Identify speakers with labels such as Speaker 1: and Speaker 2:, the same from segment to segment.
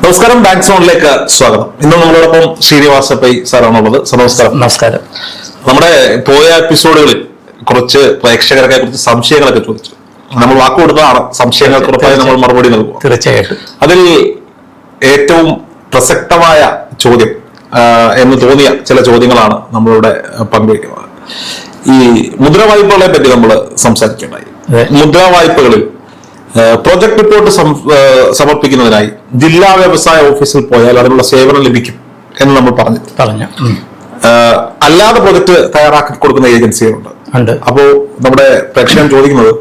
Speaker 1: നമസ്കാരം, ബാങ്ക് സോണിലേക്ക് സ്വാഗതം. ഇന്ന് നമ്മളോടൊപ്പം ശ്രീനിവാസ പൈ സാറാണുള്ളത്. നമസ്കാരം.
Speaker 2: നമസ്കാരം.
Speaker 1: നമ്മുടെ പോയ എപ്പിസോഡുകളിൽ കുറച്ച് പ്രേക്ഷകരൊക്കെ കുറച്ച് സംശയങ്ങളൊക്കെ ചോദിച്ചു. നമ്മൾ വാക്ക് കൊടുത്തതാണ്, സംശയങ്ങൾക്ക് ഉറപ്പായി നമ്മൾ മറുപടി നൽകും.
Speaker 2: തീർച്ചയായിട്ടും.
Speaker 1: അതിൽ ഏറ്റവും പ്രസക്തമായ ചോദ്യം എന്ന് തോന്നിയ ചില ചോദ്യങ്ങളാണ് നമ്മളിവിടെ പങ്കുവയ്ക്കുന്നത്. ഈ മുദ്ര വായ്പകളെ പറ്റി നമ്മൾ സംസാരിക്കേണ്ടായി. മുദ്ര വായ്പകളിൽ പ്രോജക്ട് റിപ്പോർട്ട് സമർപ്പിക്കുന്നതിനായി ജില്ലാ വ്യവസായ ഓഫീസിൽ പോയാൽ അതിനുള്ള സേവനം ലഭിക്കും എന്ന് നമ്മൾ പറഞ്ഞു. അല്ലാതെ പ്രോജക്ട് തയ്യാറാക്കി കൊടുക്കുന്ന ഏജൻസികളുണ്ട്. അപ്പോ നമ്മുടെ പ്രേക്ഷകൻ ചോദിക്കുന്നത്,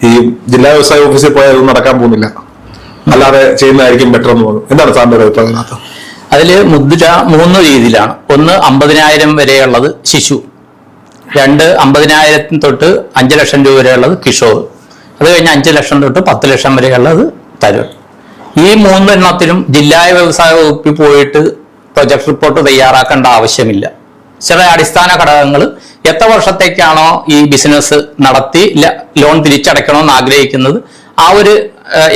Speaker 1: ഈ ജില്ലാ വ്യവസായ ഓഫീസിൽ പോയാൽ ഒന്നും നടക്കാൻ പോകുന്നില്ല, അല്ലാതെ ചെയ്യുന്നതായിരിക്കും ബെറ്റർ എന്ന് തോന്നുന്നു. എന്താണ് സാറിന്റെ അഭിപ്രായം?
Speaker 2: അതില് മുദ്ര 3 രീതിയിലാണ്. ഒന്ന് 50,000 വരെയുള്ളത് ശിശു, 2 50,000 തൊട്ട് 5 ലക്ഷം രൂപ വരെയുള്ളത് കിഷോർ, അത് കഴിഞ്ഞ് 5 ലക്ഷം തൊട്ട് 10 ലക്ഷം വരെയുള്ളത് തരൂർ. ഈ 3 എണ്ണത്തിലും ജില്ലാ വ്യവസായ വകുപ്പിൽ പോയിട്ട് പ്രൊജക്ട് റിപ്പോർട്ട് തയ്യാറാക്കേണ്ട ആവശ്യമില്ല. ചില അടിസ്ഥാന ഘടകങ്ങൾ, എത്ര വർഷത്തേക്കാണോ ഈ ബിസിനസ് നടത്തി ലോൺ തിരിച്ചടയ്ക്കണമെന്ന് ആഗ്രഹിക്കുന്നത്, ആ ഒരു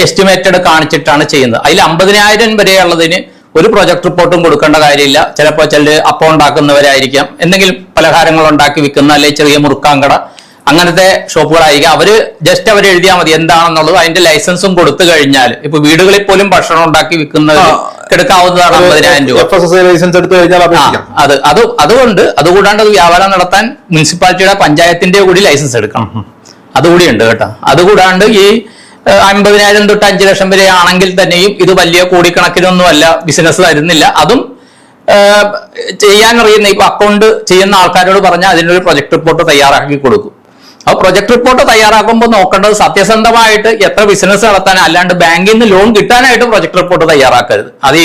Speaker 2: എസ്റ്റിമേറ്റഡ് കാണിച്ചിട്ടാണ് ചെയ്യുന്നത്. അതിൽ 50,000 വരെയുള്ളതിന് ഒരു പ്രൊജക്ട് റിപ്പോർട്ടും കൊടുക്കേണ്ട കാര്യമില്ല. ചിലപ്പോൾ അപ്പം ഉണ്ടാക്കുന്നവരായിരിക്കാം, എന്തെങ്കിലും പലഹാരങ്ങൾ ഉണ്ടാക്കി വിൽക്കുന്ന, അല്ലെങ്കിൽ ചെറിയ മുറുക്കാങ്കട, അങ്ങനത്തെ ഷോപ്പുകളായിരിക്കും. അവർ എഴുതിയാൽ മതി എന്താണെന്നുള്ളത്. അതിന്റെ ലൈസൻസും കൊടുത്തു കഴിഞ്ഞാൽ, ഇപ്പൊ വീടുകളിൽ പോലും ഭക്ഷണം ഉണ്ടാക്കി വിൽക്കുന്നവർ എടുക്കാവുന്നതാണ് 50,000 രൂപ. അതുകൂടാണ്ട് അത് വ്യാപാരം നടത്താൻ മുനിസിപ്പാലിറ്റിയുടെ പഞ്ചായത്തിന്റെ കൂടി ലൈസൻസ് എടുക്കണം. അതുകൂടി ഉണ്ട് കേട്ടോ. അതുകൂടാണ്ട് ഈ 50,000 തൊട്ട് 5 ലക്ഷം വരെ ആണെങ്കിൽ തന്നെയും ഇത് വലിയ കോടിക്കണക്കിനൊന്നും അല്ല ബിസിനസ് തരുന്നില്ല. അതും ചെയ്യാനറിയുന്ന ഇപ്പൊ അക്കൗണ്ട് ചെയ്യുന്ന ആൾക്കാരോട് പറഞ്ഞാൽ അതിനൊരു പ്രൊജക്ട് റിപ്പോർട്ട് തയ്യാറാക്കി കൊടുക്കും. അപ്പൊ പ്രൊജക്ട് റിപ്പോർട്ട് തയ്യാറാക്കുമ്പോൾ നോക്കേണ്ടത് സത്യസന്ധമായിട്ട് എത്ര ബിസിനസ് നടത്താൻ, അല്ലാണ്ട് ബാങ്കിൽ നിന്ന് ലോൺ കിട്ടാനായിട്ട് പ്രൊജക്ട് റിപ്പോർട്ട് തയ്യാറാക്കരുത്. അത് ഈ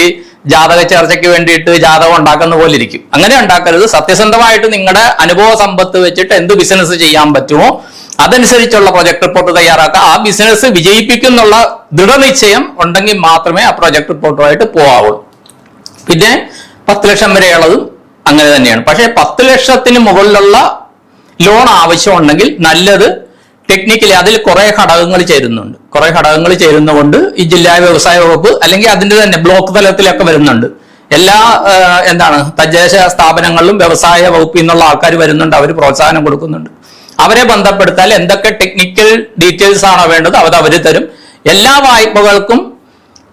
Speaker 2: ജാതക ചർച്ചയ്ക്ക് വേണ്ടിയിട്ട് ജാതകം ഉണ്ടാക്കുന്ന പോലെ ഇരിക്കും. അങ്ങനെ ഉണ്ടാക്കരുത്. സത്യസന്ധമായിട്ട് നിങ്ങളുടെ അനുഭവ സമ്പത്ത് വെച്ചിട്ട് എന്ത് ബിസിനസ് ചെയ്യാൻ പറ്റുമോ അതനുസരിച്ചുള്ള പ്രൊജക്ട് റിപ്പോർട്ട് തയ്യാറാക്കുക. ആ ബിസിനസ് വിജയിപ്പിക്കുന്നുള്ള ദൃഢനിശ്ചയം ഉണ്ടെങ്കിൽ മാത്രമേ ആ പ്രൊജക്ട് റിപ്പോർട്ടുമായിട്ട് പോകാവുള്ളൂ. പിന്നെ 10 ലക്ഷം വരെയുള്ളതും അങ്ങനെ തന്നെയാണ്. പക്ഷേ 10 ലക്ഷത്തിന് മുകളിലുള്ള ലോൺ ആവശ്യമുണ്ടെങ്കിൽ നല്ലത് ടെക്നിക്കലി അതിൽ കുറെ ഘടകങ്ങൾ ചേരുന്നുണ്ട്. കുറെ ഘടകങ്ങൾ ചേരുന്നതുകൊണ്ട് ഈ ജില്ലാ വ്യവസായ വകുപ്പ് അല്ലെങ്കിൽ അതിന്റെ തന്നെ ബ്ലോക്ക് തലത്തിലൊക്കെ വരുന്നുണ്ട്. എല്ലാ തദ്ദേശ സ്ഥാപനങ്ങളിലും വ്യവസായ വകുപ്പിൽ നിന്നുള്ള ആൾക്കാർ വരുന്നുണ്ട്. അവർ പ്രോത്സാഹനം കൊടുക്കുന്നുണ്ട്. അവരെ ബന്ധപ്പെടുത്താൽ എന്തൊക്കെ ടെക്നിക്കൽ ഡീറ്റെയിൽസ് ആണോ വേണ്ടത് അവർ തരും. എല്ലാ വായ്പകൾക്കും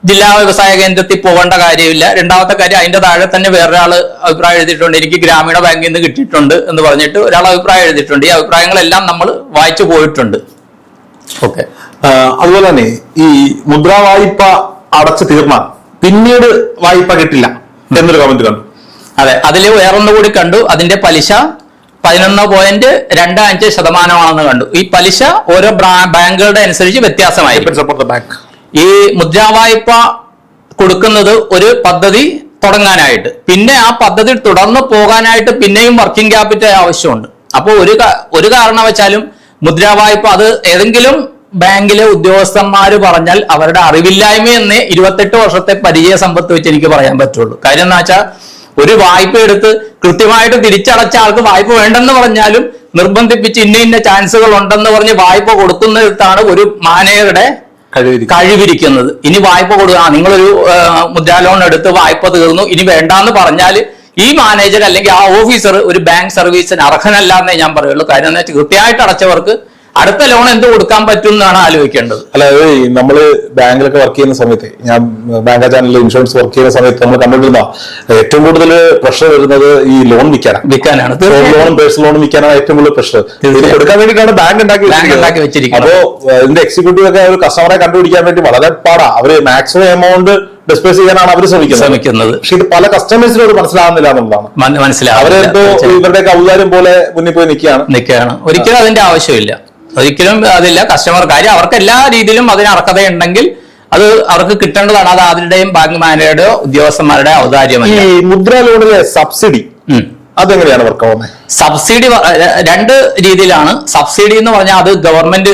Speaker 2: ജില്ലാ വ്യവസായ കേന്ദ്രത്തിൽ പോകേണ്ട കാര്യമില്ല. രണ്ടാമത്തെ കാര്യം, അതിന്റെ താഴെ തന്നെ വേറൊരാള് അഭിപ്രായം എഴുതിയിട്ടുണ്ട്, എനിക്ക് ഗ്രാമീണ ബാങ്കിൽ നിന്ന് കിട്ടിയിട്ടുണ്ട് എന്ന് പറഞ്ഞിട്ട് ഒരാൾ അഭിപ്രായം എഴുതിയിട്ടുണ്ട്. ഈ അഭിപ്രായങ്ങളെല്ലാം നമ്മൾ വായിച്ചു പോയിട്ടുണ്ട്. ഓക്കെ.
Speaker 1: അതുപോലെ തന്നെ ഈ മുദ്രാ വായ്പ അടച്ചു തീർന്നാൽ പിന്നീട് വായ്പ കിട്ടില്ല എന്നൊരു കമന്റ് കണ്ടു.
Speaker 2: അതെ, അതിൽ വേറൊന്നുകൂടി കണ്ടു. അതിന്റെ പലിശ 11.25% കണ്ടു. ഈ പലിശ ഓരോ ബാങ്കുകളുടെ അനുസരിച്ച് വ്യത്യാസമായിരിക്കും. ഈ മുദ്രാ വായ്പ കൊടുക്കുന്നത് ഒരു പദ്ധതി തുടങ്ങാനായിട്ട്, പിന്നെ ആ പദ്ധതി തുടർന്ന് പോകാനായിട്ട് പിന്നെയും വർക്കിംഗ് ക്യാപിറ്റൽ ആവശ്യമുണ്ട്. അപ്പോൾ ഒരു കാരണവശാലും മുദ്രാ വായ്പ അത് ഏതെങ്കിലും ബാങ്കിലെ ഉദ്യോഗസ്ഥന്മാര് പറഞ്ഞാൽ അവരുടെ അറിവില്ലായ്മയെന്നേ 28 വർഷത്തെ പരിചയ സമ്പത്ത് വെച്ച് എനിക്ക് പറയാൻ പറ്റുള്ളൂ. കാര്യം എന്താ വെച്ചാൽ, ഒരു വായ്പ എടുത്ത് കൃത്യമായിട്ട് തിരിച്ചടച്ച ആൾക്ക് വായ്പ വേണ്ടെന്ന് പറഞ്ഞാലും നിർബന്ധിപ്പിച്ച് ഇന്ന ചാൻസുകൾ ഉണ്ടെന്ന് പറഞ്ഞ് വായ്പ കൊടുക്കുന്നിടത്താണ് ഒരു മാനേജറുടെ കഴിവിരിക്കുന്നത്. ഇനി വായ്പ കൊടുക്കുക, നിങ്ങളൊരു മുദ്രാ ലോൺ എടുത്ത് വായ്പ തീർന്നു, ഇനി വേണ്ടാന്ന് പറഞ്ഞാൽ ഈ മാനേജർ അല്ലെങ്കിൽ ആ ഓഫീസർ ഒരു ബാങ്ക് സർവീസിന് അർഹനല്ല എന്നേ ഞാൻ പറയുള്ളൂ. കാര്യം എന്താ വെച്ചാൽ, കൃത്യമായിട്ട് അടച്ചവർക്ക് അടുത്ത ലോൺ എന്ത് കൊടുക്കാൻ പറ്റും എന്നാണ് ആലോചിക്കേണ്ടത്.
Speaker 1: അല്ലാതെ നമ്മള് ബാങ്കിലൊക്കെ വർക്ക് ചെയ്യുന്ന സമയത്ത്, ഞാൻ ബാങ്ക് ചാനലിൽ ഇൻഷുറൻസ് വർക്ക് ചെയ്യുന്ന സമയത്ത് നമ്മൾ കണ്ടിട്ടുള്ള ഏറ്റവും കൂടുതൽ പ്രഷർ വരുന്നത് ഈ ലോൺ വിൽക്കാനാണ്. ലോണും പേഴ്സണൽ ലോണും വിൽക്കാനാണ് ഏറ്റവും കൂടുതൽ പ്രഷർ. കൊടുക്കാൻ വേണ്ടിയിട്ടാണ് ബാങ്ക് ഉണ്ടാക്കി വെച്ചിരിക്കുന്നത്. അപ്പോ ഇതിന്റെ എക്സിക്യൂട്ടീവ് ഒക്കെ ഒരു കസ്റ്റമറെ കണ്ടുപിടിക്കാൻ വേണ്ടി വളരെ പാടാ. അവര് മാക്സിമം എമൗണ്ട് ഡിസ്പേസ് ചെയ്യാനാണ് അവർ ശ്രമിക്കുന്നത്. പക്ഷെ ഇത് പല കസ്റ്റമേഴ്സിനും അത് മനസ്സിലാവുന്നില്ല എന്നുള്ളതാണ്. അവരെന്തോ ഇവരുടെയൊക്കെ ഔദാര്യം പോലെ മുന്നിൽ പോയി നിൽക്കുകയാണ്.
Speaker 2: ഒരിക്കലും അതിന്റെ ആവശ്യമില്ല. ഒരിക്കലും അതില്ല. കസ്റ്റമർ കാര്യം അവർക്ക് എല്ലാ രീതിയിലും അതിന് അർഹതയുണ്ടെങ്കിൽ അത് അവർക്ക് കിട്ടേണ്ടതാണ്. അത് അവരുടെയും ബാങ്ക് മാനേജറുടെയോ ഉദ്യോഗസ്ഥന്മാരുടെ ഔദാര്യമല്ല.
Speaker 1: ഈ മുദ്രാ ലോണിലെ സബ്സിഡി അതെങ്ങനെയാണ് വർക്കാവുന്നത്?
Speaker 2: സബ്സിഡി 2 രീതിയിലാണ്. സബ്സിഡി എന്ന് പറഞ്ഞാൽ അത് ഗവൺമെന്റ്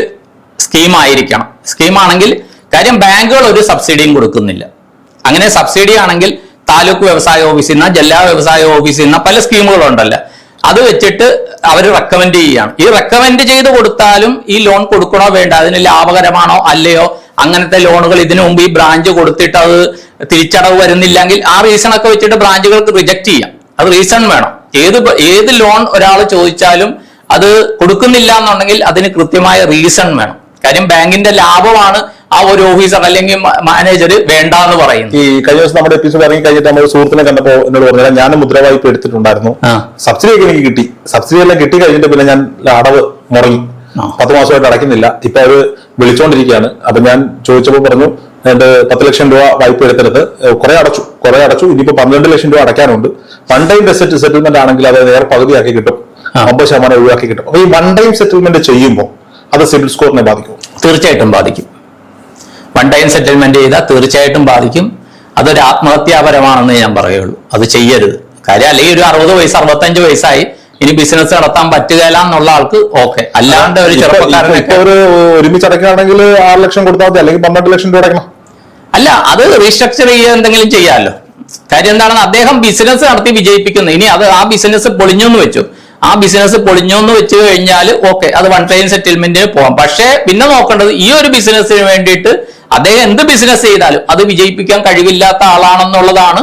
Speaker 2: സ്കീമായിരിക്കണം. സ്കീമാണെങ്കിൽ കാര്യം ബാങ്കുകൾ ഒരു സബ്സിഡിയും കൊടുക്കുന്നില്ല. അങ്ങനെ സബ്സിഡി ആണെങ്കിൽ താലൂക്ക് വ്യവസായ ഓഫീസിൽ നിന്ന്, ജില്ലാ വ്യവസായ ഓഫീസിൽ നിന്ന് പല സ്കീമുകളുണ്ടല്ലോ, അത് വെച്ചിട്ട് അവർ റെക്കമെൻഡ് ചെയ്യുകയാണ്. ഈ റെക്കമെൻഡ് ചെയ്ത് കൊടുത്താലും ഈ ലോൺ കൊടുക്കണോ വേണ്ട, അതിന് ലാഭകരമാണോ അല്ലയോ, അങ്ങനത്തെ ലോണുകൾ ഇതിനു മുമ്പ് ഈ ബ്രാഞ്ച് കൊടുത്തിട്ട് അത് തിരിച്ചടവ് വരുന്നില്ലെങ്കിൽ ആ റീസൺ ഒക്കെ വെച്ചിട്ട് ബ്രാഞ്ചുകൾക്ക് റിജക്ട് ചെയ്യാം. അത് റീസൺ വേണം. ഏത് ലോൺ ഒരാൾ ചോദിച്ചാലും അത് കൊടുക്കുന്നില്ല എന്നുണ്ടെങ്കിൽ അതിന് കൃത്യമായ റീസൺ വേണം. കാര്യം ബാങ്കിന്റെ ലാഭമാണ് ആ ഒരു ഓഫീസർ അല്ലെങ്കിൽ മാനേജർ വേണ്ട എന്ന് പറയുന്നത്.
Speaker 1: ഈ കഴിഞ്ഞ ദിവസം നമ്മുടെ എപ്പിസോഡ് ഇറങ്ങി കഴിഞ്ഞിട്ട് നമ്മൾ സുഹൃത്തിനെ കണ്ടപ്പോൾ എന്നോട് പറഞ്ഞാൽ ഞാൻ മുദ്ര വായ്പ എടുത്തിട്ടുണ്ടായിരുന്നു, സബ്സിഡി ഒക്കെ എനിക്ക് കിട്ടി. സബ്സിഡി എല്ലാം കിട്ടി കഴിഞ്ഞിട്ട് പിന്നെ ഞാൻ അടവ് മുടങ്ങി, 10 മാസമായിട്ട് അടയ്ക്കുന്നില്ല. ഇപ്പൊ അത് വിളിച്ചോണ്ടിരിക്കുകയാണ്. അപ്പൊ ഞാൻ ചോദിച്ചപ്പോൾ പറഞ്ഞു എന്റെ 10 ലക്ഷം രൂപ വായ്പ എടുത്തെടുത്ത് കുറെ അടച്ചു. ഇനിയിപ്പോ 12 ലക്ഷം രൂപ അടയ്ക്കാനുണ്ട്. വൺ ടൈം സെറ്റിൽമെന്റ് ആണെങ്കിൽ അത് നേരെ പകുതിയാക്കി കിട്ടും, 50% ഒഴിവാക്കി കിട്ടും. അപ്പൊ ഈ വൺ ടൈം സെറ്റിൽമെന്റ് ചെയ്യുമ്പോൾ അത് സിബിൽ സ്കോറിനെ ബാധിക്കും?
Speaker 2: തീർച്ചയായിട്ടും ബാധിക്കും. വൺ ടൈം സെറ്റിൽമെന്റ് ചെയ്താൽ തീർച്ചയായിട്ടും ബാധിക്കും. അതൊരു ആത്മഹത്യാപരമാണെന്ന് ഞാൻ പറയുള്ളൂ. അത് ചെയ്യരുത്. കാര്യം അല്ലെങ്കിൽ ഒരു 60 വയസ്സ് 65 വയസ്സായി ഇനി ബിസിനസ് നടത്താൻ പറ്റുകയില്ല എന്നുള്ള ആൾക്ക് ഓക്കെ. അല്ലാണ്ട് ഒരു ചെറുപ്പക്കാരനൊക്കെ
Speaker 1: ഒരുമിച്ച് അടയ്ക്കുകയാണെങ്കിൽ 6 ലക്ഷം കൊടുത്താൽ മതി, അല്ലെങ്കിൽ 12 ലക്ഷം രൂപ അടയ്ക്കണം.
Speaker 2: അല്ല, അത് റീസ്ട്രക്ചർ ചെയ്യുക എന്തെങ്കിലും ചെയ്യാമല്ലോ. കാര്യം എന്താണെന്ന് അദ്ദേഹം ബിസിനസ് നടത്തി വിജയിപ്പിക്കുന്നു. ഇനി അത് ആ ബിസിനസ് പൊളിഞ്ഞു എന്ന് വെച്ചു, ആ ബിസിനസ് പൊളിഞ്ഞു എന്ന് വെച്ച് കഴിഞ്ഞാൽ ഓക്കെ, അത് വൺ ടൈം സെറ്റിൽമെന്റിന് പോകാം. പക്ഷേ പിന്നെ നോക്കേണ്ടത് ഈ ഒരു ബിസിനസ്സിന് വേണ്ടിയിട്ട് അദ്ദേഹം എന്ത് ബിസിനസ് ചെയ്താലും അത് വിജയിപ്പിക്കാൻ കഴിവില്ലാത്ത ആളാണെന്നുള്ളതാണ്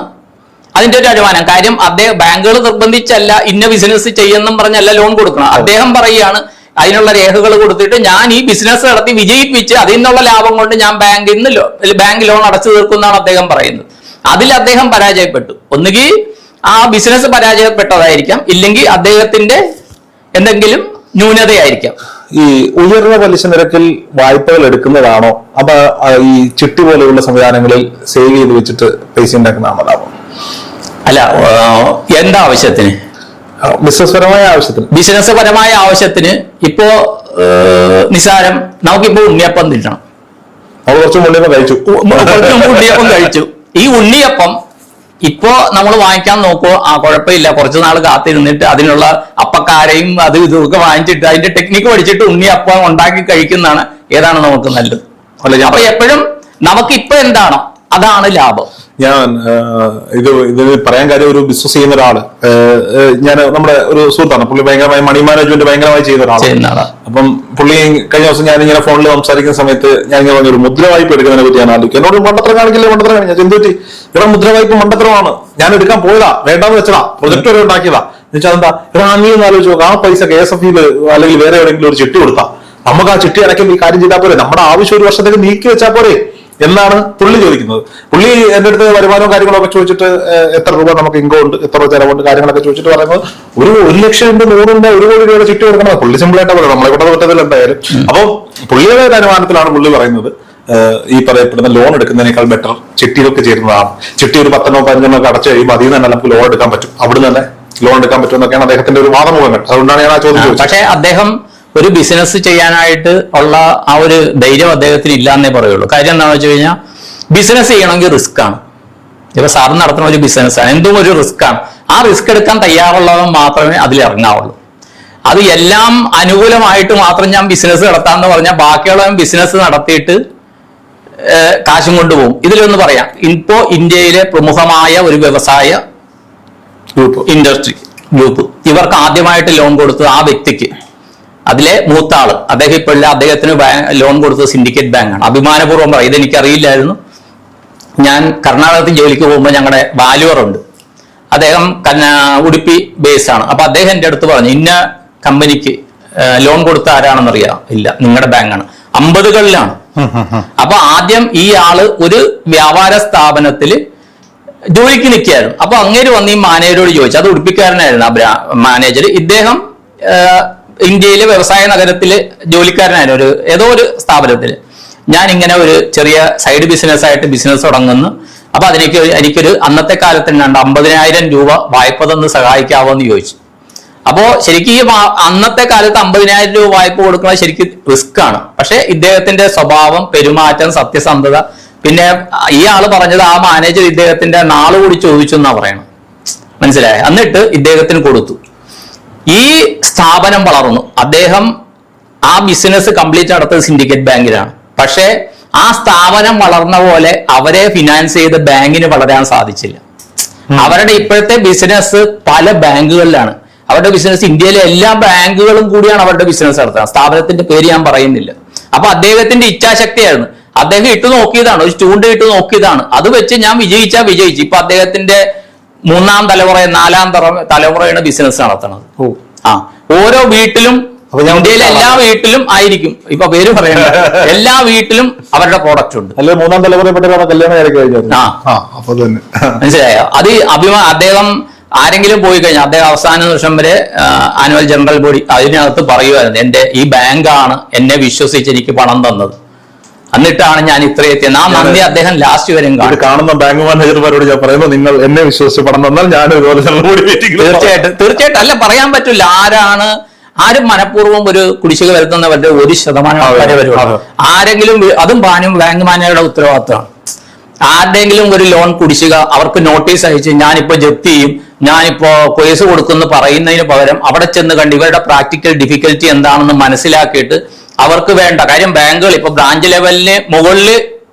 Speaker 2: അതിന്റെ ഒരു അനുമാനം. കാര്യം അദ്ദേഹം ബാങ്കുകൾ നിർബന്ധിച്ചല്ല ഇന്ന ബിസിനസ് ചെയ്യുമെന്നും പറഞ്ഞല്ല ലോൺ കൊടുക്കണം. അദ്ദേഹം പറയുകയാണ് അതിനുള്ള രേഖകൾ കൊടുത്തിട്ട് ഞാൻ ഈ ബിസിനസ് നടത്തി വിജയിപ്പിച്ച് അതിൽ നിന്നുള്ള ലാഭം കൊണ്ട് ഞാൻ ബാങ്ക് ലോൺ അടച്ചു തീർക്കുമെന്നാണ് അദ്ദേഹം പറയുന്നത്. അതിൽ അദ്ദേഹം പരാജയപ്പെട്ടു. ഒന്നുകിൽ ആ ബിസിനസ് പരാജയപ്പെട്ടതായിരിക്കാം, ഇല്ലെങ്കിൽ അദ്ദേഹത്തിന്റെ എന്തെങ്കിലും ന്യൂനതയായിരിക്കാം.
Speaker 1: ഈ ഉയർന്ന പലിശ നിരക്കിൽ വായ്പകൾ എടുക്കുന്നതാണോ അപ്പൊ ഈ ചിട്ടി പോലെയുള്ള സംവിധാനങ്ങളിൽ സേവ് ചെയ്ത് വെച്ചിട്ട് പൈസ ഉണ്ടാക്കുന്നതാണോ ലാഭം?
Speaker 2: അല്ല, എന്താ ആവശ്യത്തിന്?
Speaker 1: ബിസിനസ് പരമായ ആവശ്യത്തിന്
Speaker 2: ഇപ്പോ നിസാരം നമുക്കിപ്പോ ഉണ്ണിയപ്പം തിന്നണം.
Speaker 1: നമ്മൾ കുറച്ച്
Speaker 2: ഉണ്ണിയപ്പം കഴിച്ചു. ഈ ഉണ്ണിയപ്പം ഇപ്പോ നമ്മൾ വാങ്ങിക്കാൻ നോക്കുമോ? കുഴപ്പമില്ല, കുറച്ചു നാൾ കാത്തിരുന്നിട്ട് അതിനുള്ള അപ്പക്കാരയും അതും ഇതുമൊക്കെ വാങ്ങിച്ചിട്ട് അതിന്റെ ടെക്നിക്ക് പഠിച്ചിട്ട് ഉണ്ണിയപ്പം ഉണ്ടാക്കി കഴിക്കുന്നതാണ് ഏതാണ് നമുക്ക് നല്ലത്. അപ്പൊ എപ്പോഴും നമുക്ക് ഇപ്പൊ എന്താണോ അതാണ് ലാഭം.
Speaker 1: ഞാൻ ഇതിന് പറയാൻ കാര്യം, ഒരു ബിസിനസ് ചെയ്യുന്ന ഒരാള്, ഞാൻ നമ്മുടെ ഒരു സുഹൃത്താണ്, പുള്ളി ഭയങ്കരമായി മണി മാനേജ്മെന്റ് ഭയങ്കരമായി ചെയ്യുന്ന ഒരാളാണ്. അപ്പം പുള്ളി കഴിഞ്ഞ ദിവസം ഞാൻ ഇങ്ങനെ ഫോണിൽ സംസാരിക്കുന്ന സമയത്ത് ഞാൻ ഇങ്ങനെ പറഞ്ഞ ഒരു മുദ്ര വായ്പ എടുക്കുന്നതിനെ പറ്റി ഞാൻ ആലോചിക്കും. എന്നോട് മണ്ടത്തരം കാണിക്കില്ലേ, മണ്ടത്തരം കാണിക്കും. ഞാൻ എന്തുപറ്റി? ഇവിടെ മുദ്ര വായ്പ മണ്ടത്തരമാണ്, ഞാൻ എടുക്കാൻ പോയതാ, വേണ്ടാന്ന് വെച്ചതാ, പ്രൊജക്ട് വരെ ഉണ്ടാക്കിയതാ. എന്നുവെച്ചാൽ എന്താ, ഇവിടെ അങ്ങനെയൊന്നും ആലോചിച്ച് നോക്കാം, ആ പൈസ KSF അല്ലെങ്കിൽ വേറെ എവിടെയെങ്കിലും ഒരു ചിട്ടി കൊടുത്താ നമുക്ക് ആ ചിട്ടി അടയ്ക്കാൻ ഈ കാര്യം ചെയ്താൽ പോരെ, നമ്മുടെ ആവശ്യം ഒരു വർഷത്തേക്ക് നീക്കി വെച്ചാൽ പോരെ എന്നാണ് പുള്ളി ചോദിക്കുന്നത്. പുള്ളി എന്റെ അടുത്ത് വരുമാനവും കാര്യങ്ങളൊക്കെ ചോദിച്ചിട്ട് എത്ര രൂപ നമുക്ക് ഇൻകം ഉണ്ട്, എത്ര രൂപ ചെലവുണ്ട്, കാര്യങ്ങളൊക്കെ ചോദിച്ചിട്ട് പറയുന്നത് ഒരു 1 ലക്ഷം ഉണ്ട്, 100 ഉണ്ട്, 1 കോടി രൂപയുടെ ചിട്ടി കൊടുക്കണം. പുള്ളി സിമ്പിളായിട്ട് പറയുന്നത്, നമ്മളെ ഇവിടെ പറ്റത്തില്ല എന്തായാലും. അപ്പോൾ പുള്ളിയുടെ ഒരു അനുമാനത്തിലാണ് പുള്ളി പറയുന്നത് ഈ പറയപ്പെടുന്ന ലോൺ എടുക്കുന്നതിനേക്കാൾ ബെറ്റർ ചിട്ടിയിലൊക്കെ ചേരുന്നതാണ്. ചിട്ടി ഒരു 10 15 അടച്ചു കഴിയുമ്പോൾ അതിൽ നിന്ന് തന്നെ നമുക്ക് ലോൺ എടുക്കാൻ പറ്റും, അവിടെ തന്നെ ലോൺ എടുക്കാൻ പറ്റും എന്നൊക്കെയാണ് അദ്ദേഹത്തിന്റെ ഒരു വാദമുഖങ്ങൾ. അതുകൊണ്ടാണ് ഞാൻ ആ ചോദ്യം ചോദിച്ചത്.
Speaker 2: പക്ഷേ അദ്ദേഹം ഒരു ബിസിനസ് ചെയ്യാനായിട്ട് ഉള്ള ആ ഒരു ധൈര്യം അദ്ദേഹത്തിന് ഇല്ല എന്നേ പറയുള്ളൂ. കാര്യം എന്താണെന്ന് വെച്ച് കഴിഞ്ഞാൽ ബിസിനസ് ചെയ്യണമെങ്കിൽ റിസ്ക് ആണ്. ഇപ്പൊ സാറ് നടത്തുന്ന ഒരു ബിസിനസ്സാണ്, എന്തും ഒരു റിസ്ക് ആണ്. ആ റിസ്ക് എടുക്കാൻ തയ്യാറുള്ളവൻ മാത്രമേ അതിൽ ഇറങ്ങാവുള്ളൂ. അത് എല്ലാം അനുകൂലമായിട്ട് മാത്രം ഞാൻ ബിസിനസ് നടത്താമെന്ന് പറഞ്ഞാൽ ബാക്കിയുള്ളവൻ ബിസിനസ് നടത്തിയിട്ട് കാശും കൊണ്ടുപോകും. ഇതിലൊന്ന് പറയാം, ഇപ്പോ ഇന്ത്യയിലെ പ്രമുഖമായ ഒരു വ്യവസായ ഇൻഡസ്ട്രി ഗ്രൂപ്പ്, ഇവർക്ക് ആദ്യമായിട്ട് ലോൺ കൊടുത്തത് ആ വ്യക്തിക്ക്, അതിലെ മൂത്ത ആള്, അദ്ദേഹം ഇപ്പോഴില്ല, അദ്ദേഹത്തിന് ലോൺ കൊടുത്തത് സിൻഡിക്കേറ്റ് ബാങ്കാണ്. അഭിമാനപൂർവ്വം പറയും, ഇതെനിക്കറിയില്ലായിരുന്നു. ഞാൻ കർണാടകത്തിൽ ജോലിക്ക് പോകുമ്പോൾ ഞങ്ങളുടെ വാല്യൂറുണ്ട്, അദ്ദേഹം ഉടുപ്പി ബേസ് ആണ്. അപ്പൊ അദ്ദേഹം എൻ്റെ അടുത്ത് പറഞ്ഞു, ഇന്ന കമ്പനിക്ക് ലോൺ കൊടുത്ത ആരാണെന്നറിയാം? ഇല്ല, നിങ്ങളുടെ ബാങ്കാണ്. 50കളിലാണ്. അപ്പൊ ആദ്യം ഈ ആള് ഒരു വ്യാപാര സ്ഥാപനത്തിൽ ജോലിക്ക് നിൽക്കുകയായിരുന്നു. അപ്പൊ അങ്ങേര് വന്ന് ഈ മാനേജരോട് ചോദിച്ചു, അത് ഉടുപ്പിക്കാരനായിരുന്നു ആ മാനേജർ. ഇദ്ദേഹം ഇന്ത്യയിലെ വ്യവസായ നഗരത്തില് ജോലിക്കാരനായിരുന്നു, ഏതോ ഒരു സ്ഥാപനത്തിൽ. ഞാൻ ഇങ്ങനെ ഒരു ചെറിയ സൈഡ് ബിസിനസ് ആയിട്ട് ബിസിനസ് തുടങ്ങുന്നു. അപ്പൊ എനിക്കൊരു അന്നത്തെ കാലത്ത് 50,000 രൂപ വായ്പ തന്ന് സഹായിക്കാവോ എന്ന് ചോദിച്ചു. അപ്പോ ശരിക്കും ഈ അന്നത്തെ കാലത്ത് 50,000 രൂപ വായ്പ കൊടുക്കുന്നത് ശരിക്കും റിസ്ക് ആണ്. പക്ഷെ ഇദ്ദേഹത്തിന്റെ സ്വഭാവം, പെരുമാറ്റം, സത്യസന്ധത, പിന്നെ ഈ ആള് പറഞ്ഞത് ആ മാനേജർ ഇദ്ദേഹത്തിന്റെ നാള് കൂടി ചോദിച്ചു എന്നാ പറയണം, മനസ്സിലായ? എന്നിട്ട് ഇദ്ദേഹത്തിന് കൊടുത്തു. ഈ സ്ഥാപനം വളർന്നു. അദ്ദേഹം ആ ബിസിനസ് കംപ്ലീറ്റ് നടത്തിയത് സിൻഡിക്കേറ്റ് ബാങ്കിലാണ്. പക്ഷേ ആ സ്ഥാപനം വളർന്ന പോലെ അവരെ ഫിനാൻസ് ചെയ്ത് ബാങ്കിന് വളരാൻ സാധിച്ചില്ല. അവരുടെ ഇപ്പോഴത്തെ ബിസിനസ് പല ബാങ്കുകളിലാണ്. അവരുടെ ബിസിനസ് ഇന്ത്യയിലെ എല്ലാ ബാങ്കുകളും കൂടിയാണ് അവരുടെ ബിസിനസ് നടത്തുന്നത്. സ്ഥാപനത്തിന്റെ പേര് ഞാൻ പറയുന്നില്ല. അപ്പൊ അദ്ദേഹത്തിന്റെ ഇച്ഛാശക്തിയായിരുന്നു. അദ്ദേഹം ഇട്ട് നോക്കിയതാണ്, ഒരു ചൂണ്ട ഇട്ട് നോക്കിയതാണ്. അത് വെച്ച് ഞാൻ വിജയിച്ചു. ഇപ്പൊ അദ്ദേഹത്തിന്റെ 3-ാം തലമുറ 4-ാം തലമുറയാണ് ബിസിനസ് നടത്തുന്നത്. ഓരോ വീട്ടിലും, ഇന്ത്യയിലെ എല്ലാ വീട്ടിലും ആയിരിക്കും, ഇപ്പൊ പേര് പറയണ്ട, എല്ലാ വീട്ടിലും അവരുടെ പ്രോഡക്റ്റ് ഉണ്ട്.
Speaker 1: അല്ലെ 3-ാം തലമുറപ്പെട്ട കല്യാണം
Speaker 2: മനസ്സിലായോ? അത് അദ്ദേഹം ആരെങ്കിലും പോയി കഴിഞ്ഞാൽ അദ്ദേഹം അവസാന നിമിഷം വരെ ആനുവൽ ജനറൽ ബോഡി അതിനകത്ത് പറയുമായിരുന്നു, എന്റെ ഈ ബാങ്കാണ് എന്നെ വിശ്വസിച്ച് എനിക്ക് പണം തന്നത്, എന്നിട്ടാണ് ഞാൻ ഇത്ര എത്തിയത്. ആ നന്ദി അദ്ദേഹം ലാസ്റ്റ് വരെയും
Speaker 1: കാണുന്ന ബാങ്ക് മാനേജർമാരോട് ഞാൻ പറയുമ്പോൾ, നിങ്ങൾ എന്നെ വിശ്വസിച്ച് പണം തന്നാൽ ഞാൻ
Speaker 2: തീർച്ചയായിട്ടും അല്ല, പറയാൻ പറ്റില്ല ആരും മനഃപൂർവ്വം ഒരു കുടിശ്ശിക വരുത്തുന്നവരുടെ 1% ആൾക്കാരെ വരുള്ളൂ. ആരെങ്കിലും, അതും ബാങ്ക് മാനേജറുടെ ഉത്തരവാദിത്തമാണ്. ആരുടെയെങ്കിലും ഒരു ലോൺ കുടിശ്ശിക അവർക്ക് നോട്ടീസ് അയച്ച് ഞാനിപ്പോ ജപ്തി ചെയ്യും, ഞാനിപ്പോ കേസ് കൊടുക്കുന്നു പറയുന്നതിന് പകരം അവിടെ ചെന്ന് കണ്ട് ഇവരുടെ പ്രാക്ടിക്കൽ ഡിഫിക്കൽറ്റി എന്താണെന്ന് മനസ്സിലാക്കിയിട്ട് അവർക്ക് വേണ്ട കാര്യം, ബാങ്കുകൾ ഇപ്പൊ ബ്രാഞ്ച് ലെവലിന് മുകളിൽ